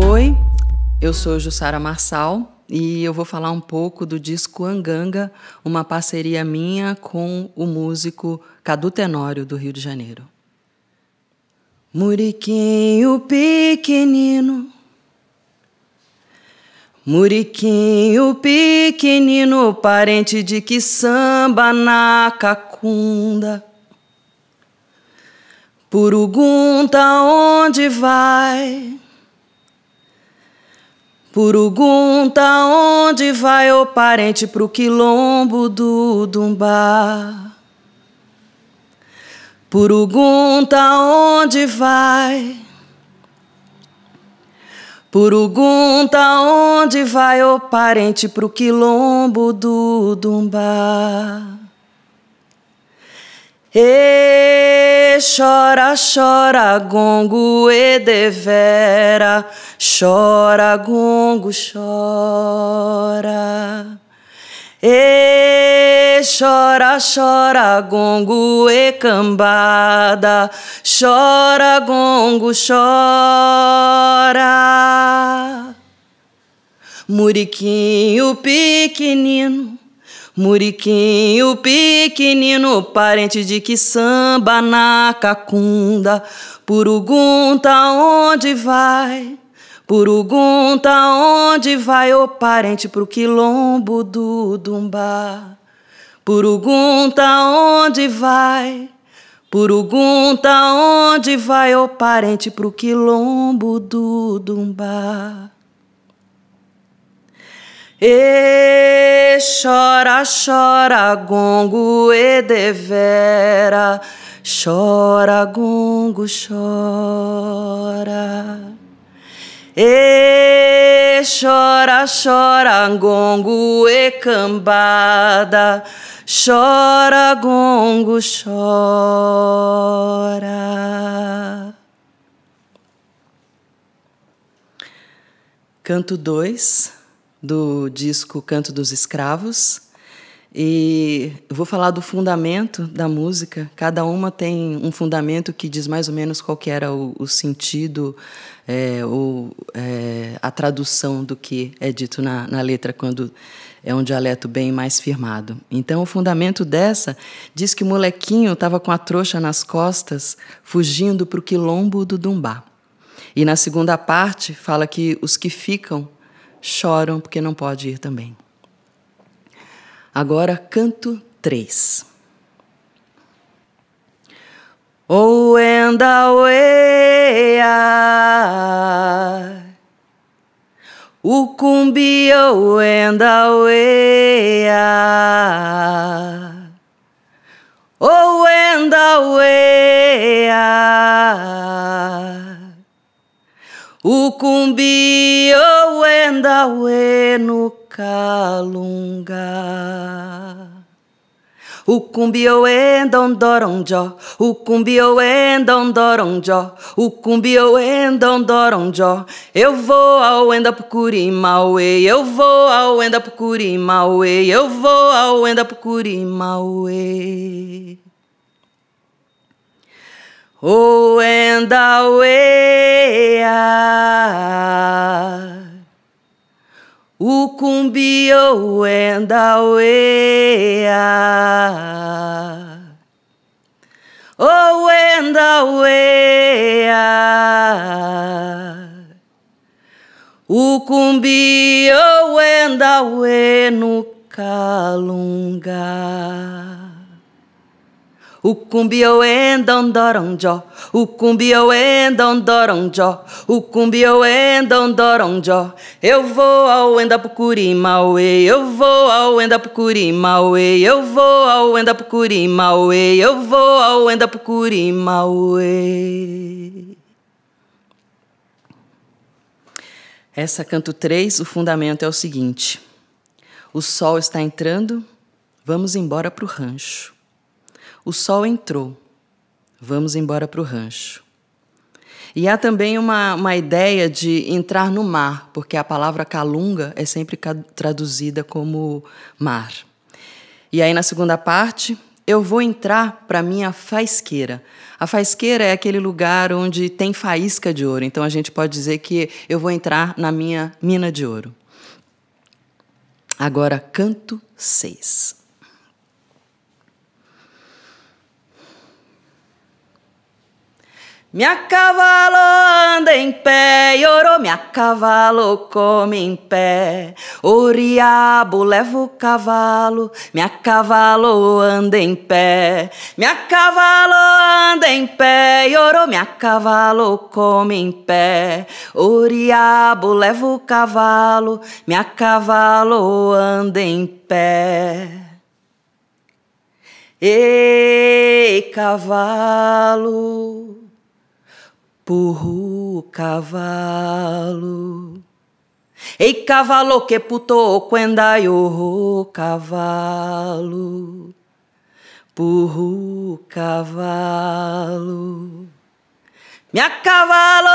Oi, eu sou Jussara Marçal e eu vou falar um pouco do disco Anganga, uma parceria minha com o músico Cadu Tenório, do Rio de Janeiro. Muriquinho pequenino, Muriquinho pequenino, parente de que samba na cacunda. Purugunta onde vai? Purugunta onde vai, ô parente, pro quilombo do Dumbá? Purugunta onde vai? Purugunta onde vai, ô parente, pro quilombo do Dumbá? E chora, chora, gongo, e devera, chora, gongo, chora. E chora, chora, gongo, e cambada, chora, gongo, chora. Muriquinho pequenino, Muriquinho pequenino, parente de que samba na cacunda. Purugunta onde vai? Purugunta onde vai, ô parente, pro quilombo do Dumbá? Purugunta onde vai? Purugunta onde vai, ô parente, pro quilombo do Dumbá? E chora, chora, gongo, e devera, chora, gongo, chora. E chora, chora, gongo, e cambada, chora, gongo, chora. Canto 2 do disco Canto dos Escravos, e eu vou falar do fundamento da música. Cada uma tem um fundamento que diz mais ou menos qual que era o sentido, a tradução do que é dito na letra, quando é um dialeto bem mais firmado. Então, o fundamento dessa diz que o molequinho estava com a trouxa nas costas, fugindo para o quilombo do Dumbá. E na segunda parte fala que os que ficam choram porque não pode ir também. Agora, canto 3. O enda uea, o cumbia o enda uea, o enda uea, o cumbi o enda ue no calunga. O cumbi o enda ondoronjó, o cumbi o enda ondoronjó, o cumbi o enda ondoronjó. Eu vou ao enda pucurimauê, eu vou ao enda pucurimauê, eu vou ao enda pucurimauê. O enda uea, o cumbi o enda uea, o enda uea, o cumbi o enda ue no calunga. O cumbi o enda ondoronjó, o cumbi o enda ondoronjó, o cumbi o enda ondoronjó. Eu vou ao enda pucurimauê, eu vou ao enda pucurimauê, eu vou ao enda pucurimauê, eu vou ao enda pucurimauê. Essa canto 3, o fundamento é o seguinte: o sol está entrando, vamos embora pro rancho. O sol entrou, vamos embora para o rancho. E há também uma ideia de entrar no mar, porque a palavra calunga é sempre traduzida como mar. E aí, na segunda parte, eu vou entrar para minha faisqueira. A faisqueira é aquele lugar onde tem faísca de ouro. Então, a gente pode dizer que eu vou entrar na minha mina de ouro. Agora, canto 6. Minha cavalo anda em pé, iorô, minha cavalo come em pé. O riabo leva o cavalo, minha cavalo anda em pé. Minha cavalo anda em pé, iorô, minha cavalo come em pé. O riabo leva o cavalo, minha cavalo anda em pé. Ei, cavalo, purru cavalo. Ei, cavalo que puto quenda yo cavalo. Purru cavalo. Minha cavalo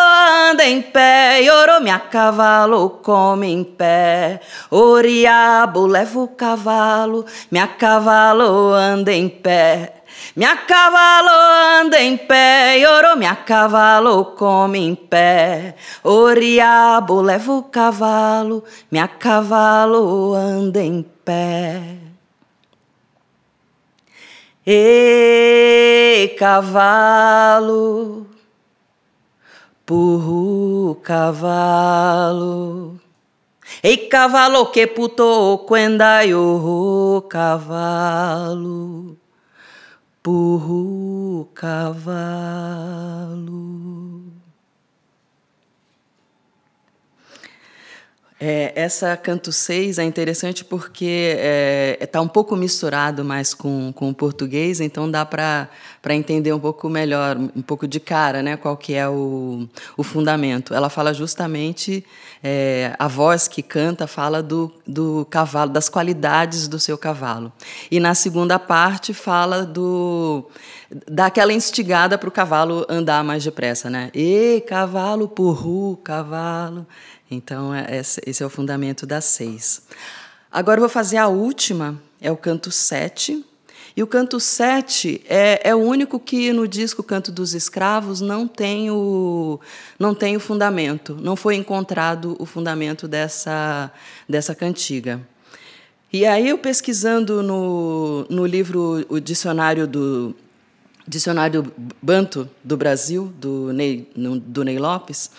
anda em pé, iorô, minha cavalo come em pé. O riabo leva o cavalo, minha cavalo anda em pé. Minha cavalo anda em pé, iorô, minha cavalo come em pé. O riabo leva o cavalo, minha cavalo anda em pé. Ei, cavalo, purru cavalo. Ei, cavalo que puto quenda yo cavalo. Purru cavalo. Essa canto 6 é interessante porque está um pouco misturado mais com o português, então dá para entender um pouco melhor, um pouco de cara, né, qual que é o fundamento. Ela fala justamente, a voz que canta fala do cavalo, das qualidades do seu cavalo. E na segunda parte fala daquela instigada para o cavalo andar mais depressa, né? E cavalo, purru, cavalo. Então, esse é o fundamento das 6. Agora eu vou fazer a última, é o canto 7. E o canto 7 é o único que no disco Canto dos Escravos não tem o fundamento, não foi encontrado o fundamento dessa cantiga. E aí, eu pesquisando no livro, o Dicionário Banto do Brasil, do Ney Lopes,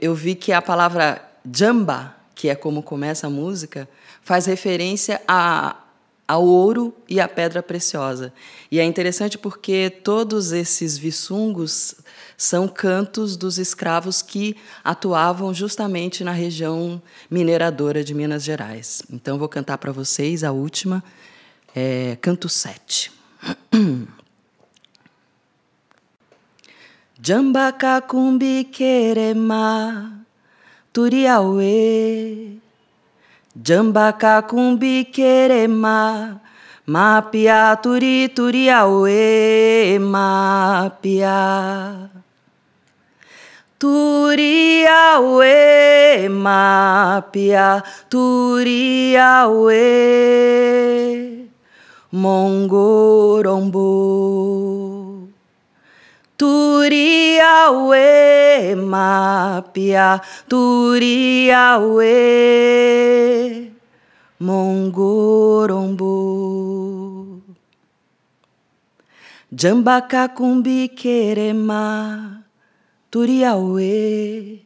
eu vi que a palavra jamba, que é como começa a música, faz referência ao ouro e à pedra preciosa. E é interessante porque todos esses viçungos são cantos dos escravos que atuavam justamente na região mineradora de Minas Gerais. Então, vou cantar para vocês a última, canto 7. Jamba kakumbi kerema turiaue. Jamba kakumbi kerema mapia turiaue mapia. Turiaue mapia turiaue mongorombo. Turiaue mapia turiaue mongorombo. Jamba kakumbi kerema turiaue.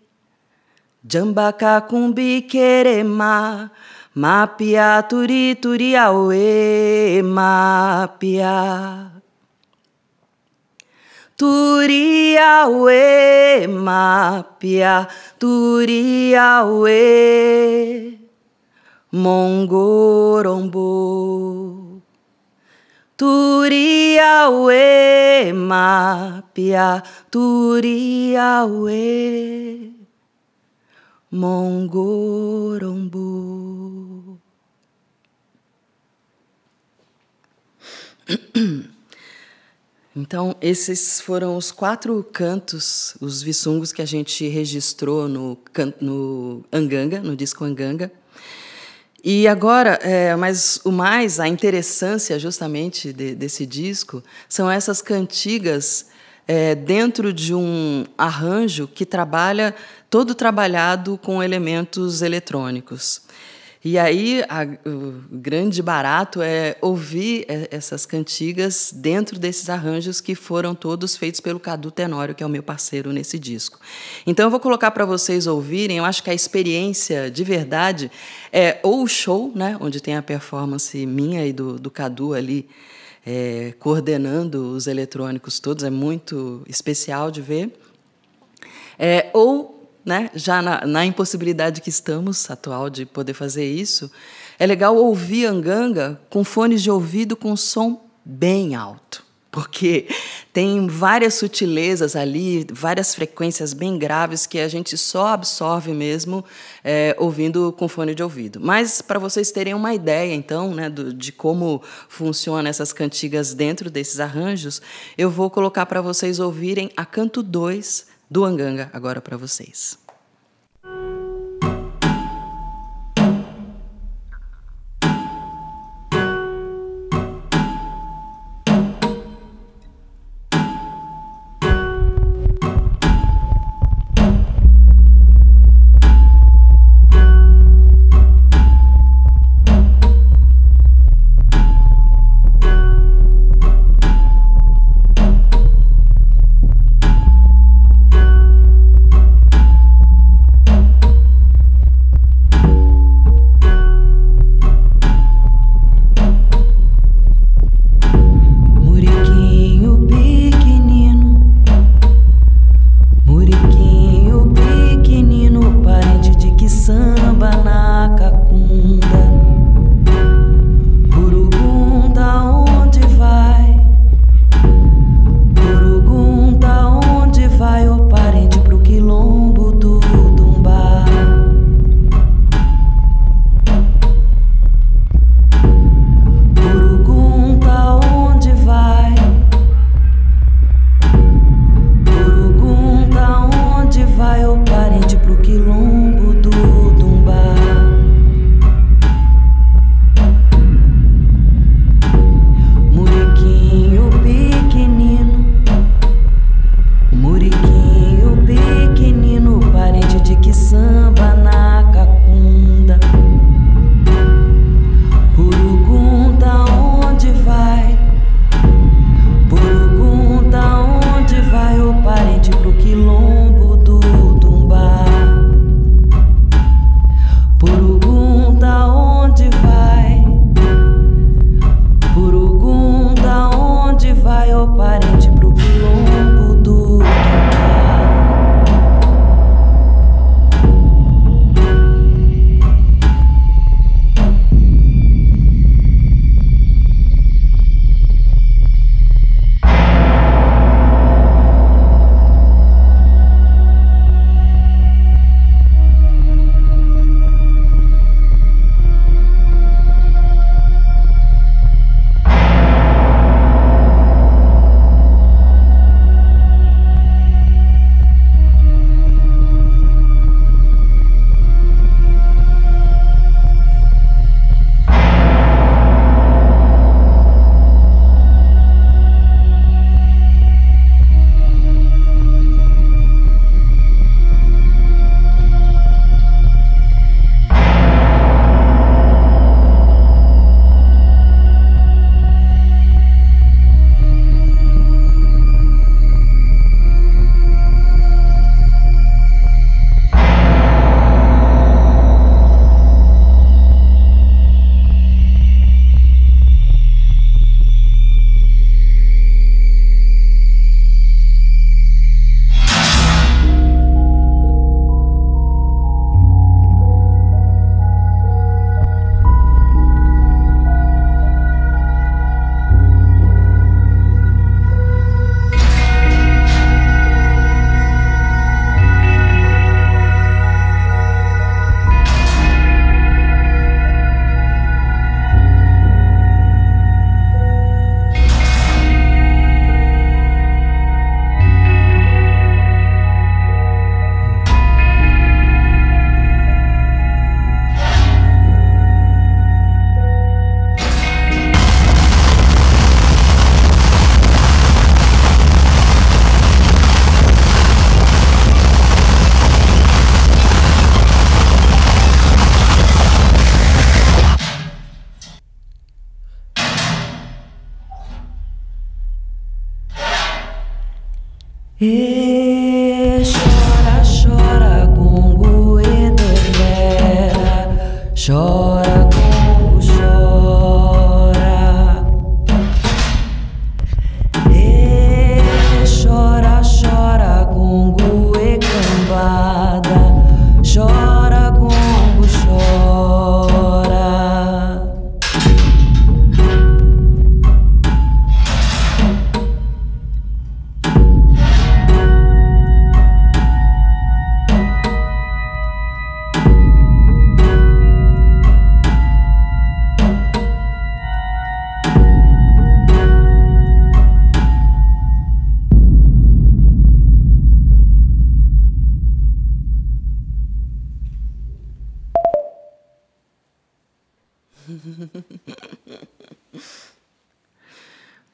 Jamba kakumbi kerema mapia turiaue mapia. Turiaue mapia turiaue mongorombo. Turiaue mapia turiaue mongorombo. Então, esses foram os 4 cantos, os viçungos que a gente registrou no Anganga, no disco Anganga. E agora, mas a interessância justamente desse disco são essas cantigas dentro de um arranjo que trabalha todo trabalhado com elementos eletrônicos. E aí o grande barato é ouvir essas cantigas dentro desses arranjos que foram todos feitos pelo Cadu Tenório, que é o meu parceiro nesse disco. Então eu vou colocar para vocês ouvirem. Eu acho que a experiência de verdade é ou o show, né, onde tem a performance minha e do Cadu ali coordenando os eletrônicos todos, é muito especial de ver, ou, né, já na impossibilidade que estamos atual de poder fazer isso, é legal ouvir Anganga com fones de ouvido com som bem alto, porque tem várias sutilezas ali, várias frequências bem graves que a gente só absorve mesmo ouvindo com fone de ouvido. Mas, para vocês terem uma ideia, então, né, de como funcionam essas cantigas dentro desses arranjos, eu vou colocar para vocês ouvirem a Canto 2 do Anganga agora para vocês.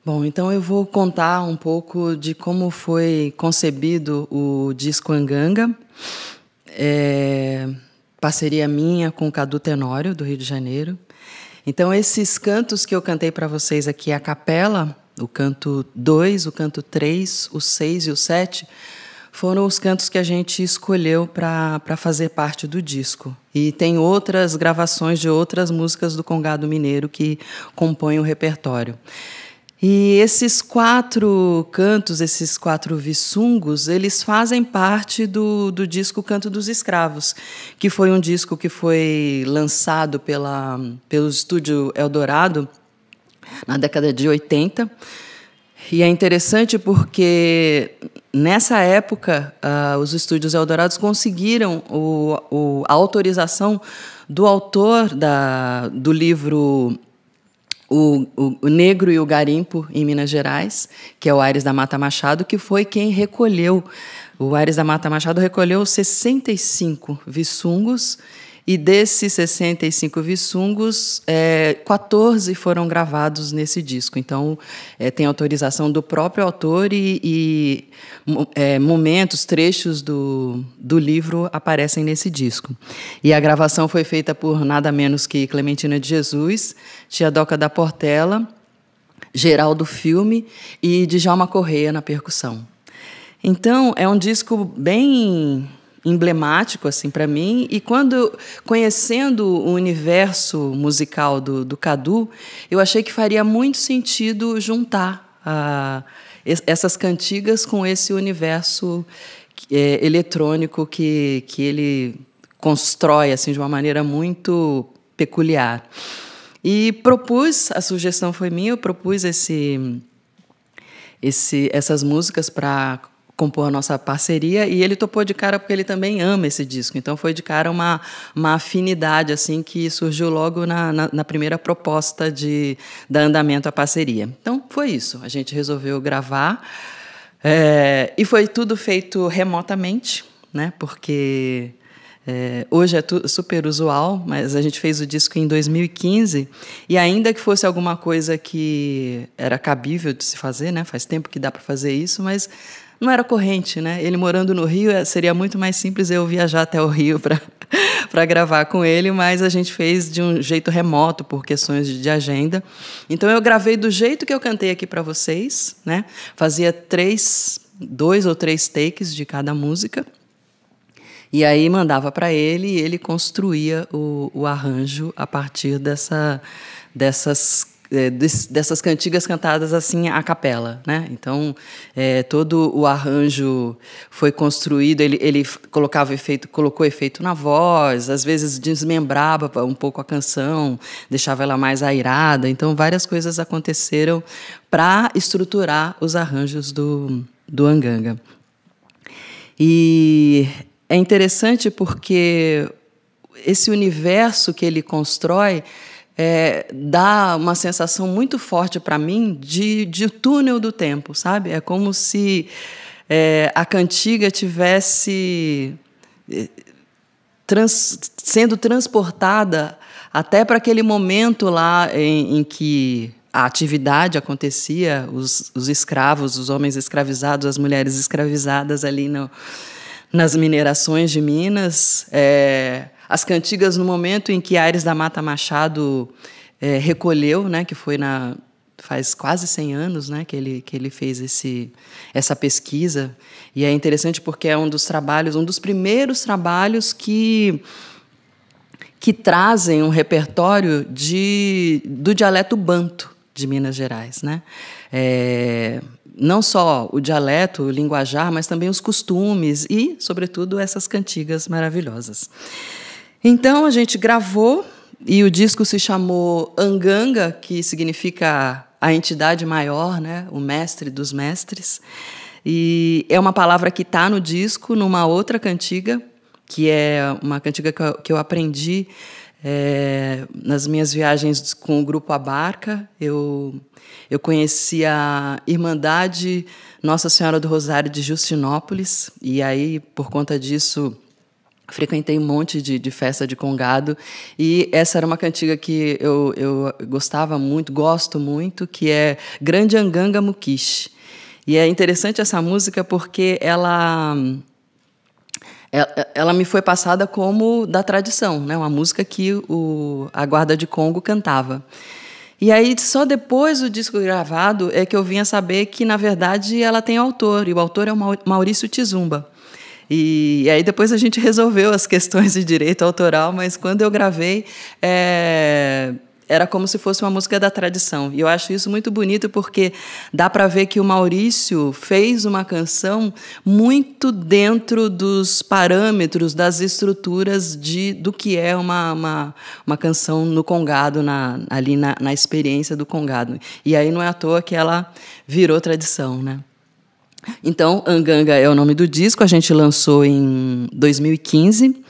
Bom, então eu vou contar um pouco de como foi concebido o disco Anganga, parceria minha com o Cadu Tenório, do Rio de Janeiro. Então, esses cantos que eu cantei para vocês aqui, a capela, o canto 2, o canto 3, o 6 e o 7, foram os cantos que a gente escolheu para fazer parte do disco. E tem outras gravações de outras músicas do Congado Mineiro que compõem o repertório. E esses 4 cantos, esses 4 vissungos, eles fazem parte do disco Canto dos Escravos, que foi um disco que foi lançado pelo Estúdio Eldorado na década de 80. E é interessante porque, nessa época, os Estúdios Eldorados conseguiram a autorização do autor do livro o Negro e o Garimpo, em Minas Gerais, que é o Aires da Mata Machado, que foi quem recolheu. O Aires da Mata Machado recolheu 65 vissungos, e desses 65 vissungos, 14 foram gravados nesse disco. Então, tem autorização do próprio autor e momentos, trechos do livro aparecem nesse disco. E a gravação foi feita por nada menos que Clementina de Jesus, Tia Doca da Portela, Geraldo Filme e Djalma Correia na percussão. Então, é um disco bem emblemático assim para mim, e conhecendo o universo musical do Cadu, eu achei que faria muito sentido juntar essas cantigas com esse universo eletrônico que ele constrói assim de uma maneira muito peculiar. E propus, a sugestão foi minha, eu propus essas músicas para compor a nossa parceria, e ele topou de cara porque ele também ama esse disco. Então foi de cara uma afinidade assim que surgiu logo na primeira proposta da Andamento a Parceria. Então foi isso, a gente resolveu gravar, e foi tudo feito remotamente, né? Porque hoje é super usual, mas a gente fez o disco em 2015, e ainda que fosse alguma coisa que era cabível de se fazer, né? Faz tempo que dá para fazer isso, mas não era corrente, né? Ele morando no Rio, seria muito mais simples eu viajar até o Rio para gravar com ele, mas a gente fez de um jeito remoto, por questões de agenda. Então, eu gravei do jeito que eu cantei aqui para vocês, né? Fazia 2 ou 3 takes de cada música, e aí mandava para ele, e ele construía o arranjo a partir dessas cantigas cantadas assim a capela, né? Então todo o arranjo foi construído, ele colocou efeito na voz, às vezes desmembrava um pouco a canção, deixava ela mais airada. Então várias coisas aconteceram para estruturar os arranjos do Anganga. E é interessante porque esse universo que ele constrói dá uma sensação muito forte para mim de túnel do tempo, sabe? É como se a cantiga tivesse sendo transportada até para aquele momento lá em que a atividade acontecia, os escravos, os homens escravizados, as mulheres escravizadas ali nas minerações de Minas, as cantigas no momento em que Aires da Mata Machado recolheu, né, que foi faz quase 100 anos, né, que ele fez essa pesquisa. E é interessante porque é um dos primeiros trabalhos que trazem um repertório do dialeto banto de Minas Gerais, né? Não só o dialeto, o linguajar, mas também os costumes e, sobretudo, essas cantigas maravilhosas. Então, a gente gravou, e o disco se chamou Anganga, que significa a entidade maior, né? O mestre dos mestres. E é uma palavra que está no disco, numa outra cantiga, que é uma cantiga que eu aprendi nas minhas viagens com o Grupo Abarca. Eu conheci a Irmandade Nossa Senhora do Rosário de Justinópolis, e aí, por conta disso, frequentei um monte de festa de congado, e essa era uma cantiga que eu gostava muito, gosto muito, que é Grande Anganga Mukish. E é interessante essa música porque ela me foi passada como da tradição, né? Uma música que a Guarda de Congo cantava. E aí, só depois do disco gravado, é que eu vim a saber que, na verdade, ela tem autor, e o autor é o Maurício Tizumba. E aí depois a gente resolveu as questões de direito autoral, mas quando eu gravei, era como se fosse uma música da tradição. E eu acho isso muito bonito porque dá para ver que o Maurício fez uma canção muito dentro dos parâmetros, das estruturas do que é uma canção no congado, ali na experiência do congado. E aí não é à toa que ela virou tradição, né? Então, Anganga é o nome do disco, a gente lançou em 2015.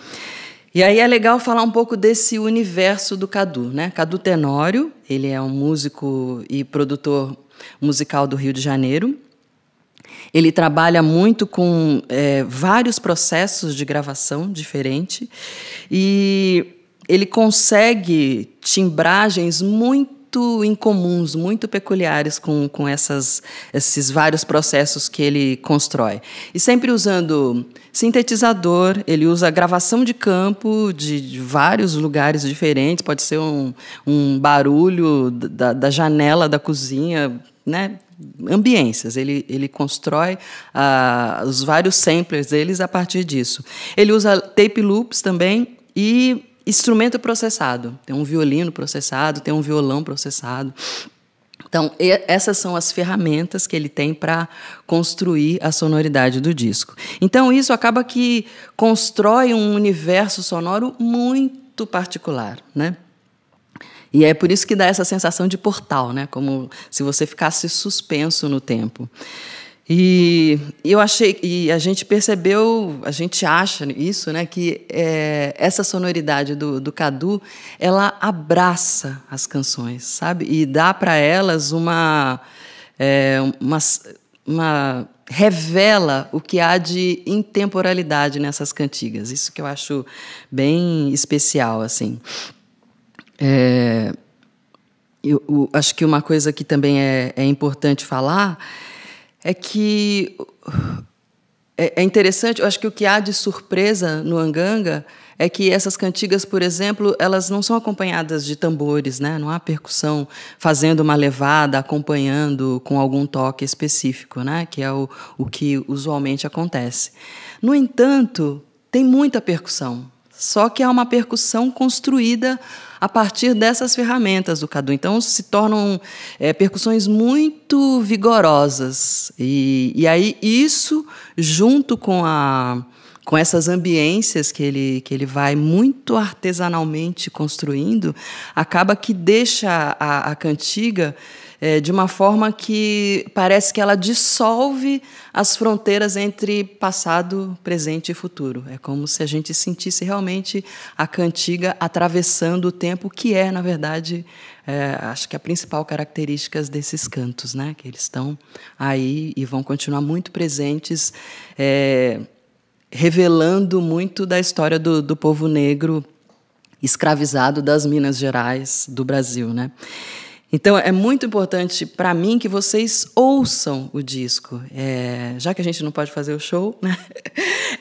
E aí é legal falar um pouco desse universo do Cadu, né? Cadu Tenório, ele é um músico e produtor musical do Rio de Janeiro. Ele trabalha muito com vários processos de gravação diferentes e ele consegue timbragens muito incomuns, muito peculiares com esses vários processos que ele constrói. E sempre usando sintetizador, ele usa gravação de campo de vários lugares diferentes, pode ser um barulho da janela da cozinha, né? Ambiências, ele constrói os vários samplers deles a partir disso. Ele usa tape loops também e instrumento processado. Tem um violino processado, tem um violão processado. Então, essas são as ferramentas que ele tem para construir a sonoridade do disco. Então, isso acaba que constrói um universo sonoro muito particular, né? E é por isso que dá essa sensação de portal, né? Como se você ficasse suspenso no tempo. E eu achei, e a gente percebeu, a gente acha isso, né, que essa sonoridade do Cadu, ela abraça as canções, sabe? E dá para elas uma revela o que há de intemporalidade nessas cantigas. Isso que eu acho bem especial, assim. Eu acho que uma coisa que também é importante falar é que é interessante, eu acho que o que há de surpresa no Anganga é que essas cantigas, por exemplo, elas não são acompanhadas de tambores, né? Não há percussão fazendo uma levada, acompanhando com algum toque específico, né? Que é o que usualmente acontece. No entanto, tem muita percussão, só que é uma percussão construída a partir dessas ferramentas do Cadu. Então, se tornam percussões muito vigorosas. E aí, isso, junto com essas ambiências que ele vai muito artesanalmente construindo, acaba que deixa a cantiga de uma forma que parece que ela dissolve as fronteiras entre passado, presente e futuro. É como se a gente sentisse realmente a cantiga atravessando o tempo, que é, na verdade, acho que a principal característica desses cantos, né? Que eles estão aí e vão continuar muito presentes, revelando muito da história do povo negro escravizado das Minas Gerais do Brasil, né? Então, é muito importante para mim que vocês ouçam o disco. Já que a gente não pode fazer o show, né?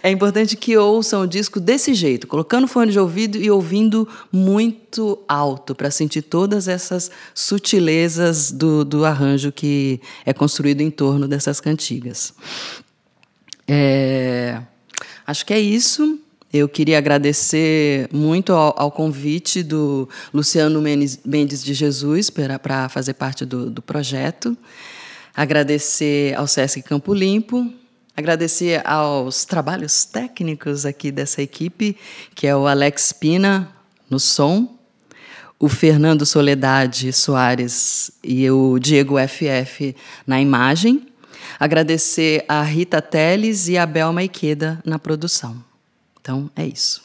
É importante que ouçam o disco desse jeito, colocando fone de ouvido e ouvindo muito alto, para sentir todas essas sutilezas do arranjo que é construído em torno dessas cantigas. Acho que é isso. Eu queria agradecer muito ao convite do Luciano Mendes de Jesus para fazer parte do projeto. Agradecer ao Sesc Campo Limpo. Agradecer aos trabalhos técnicos aqui dessa equipe, que é o Alex Pina no som, o Fernando Soledade Soares e o Diego FF na imagem. Agradecer a Rita Teles e a Belma Ikeda na produção. Então, é isso.